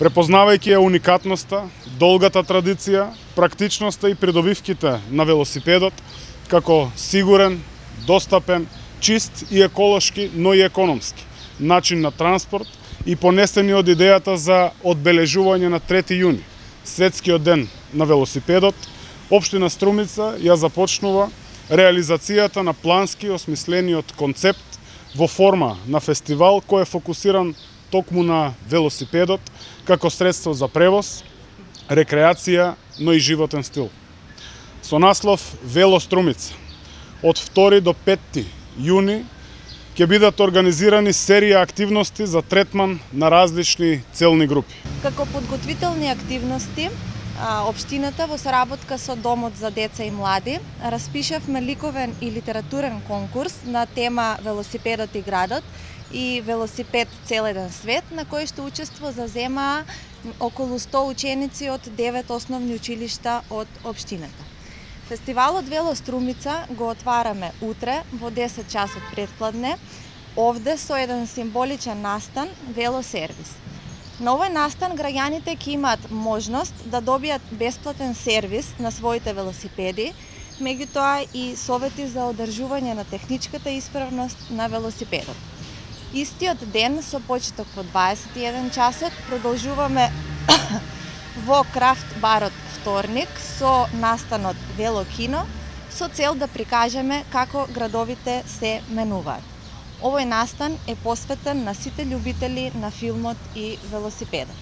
Препознавајќи ја уникатноста, долгата традиција, практичноста и придобивките на велосипедот како сигурен, достапен, чист и еколошки, но и економски начин на транспорт и понесени од идејата за одбележување на 3 јуни, светскиот ден на велосипедот, Општина Струмица ја започнува реализацијата на плански осмислениот концепт во форма на фестивал кој е фокусиран токму на велосипедот како средство за превоз, рекреација, но и животен стил. Со наслов Вело Струмица, од 2 до 5 јуни ќе бидат организирани серија активности за третман на различни целни групи. Како подготвителни активности, Општината во соработка со Домот за деца и млади распишавме ликовен и литературен конкурс на тема Велосипедот и градот и Велосипед цел еден свет, на кој што учество заземаа околу 100 ученици од 9 основни училишта од Општината. Фестивалот Вело Струмица го отвараме утре во 10 часот предпладне, овде со еден символичен настан Велосервис. На овој настан граѓаните ќе имаат можност да добијат бесплатен сервис на своите велосипеди, меѓутоа и совети за одржување на техничката исправност на велосипедот. Истиот ден со почеток во 21 часот продолжуваме во Крафт барот Вторник со настанот Велокино со цел да прикажеме како градовите се менуваат. Овој настан е посветен на сите љубители на филмот и велосипедот.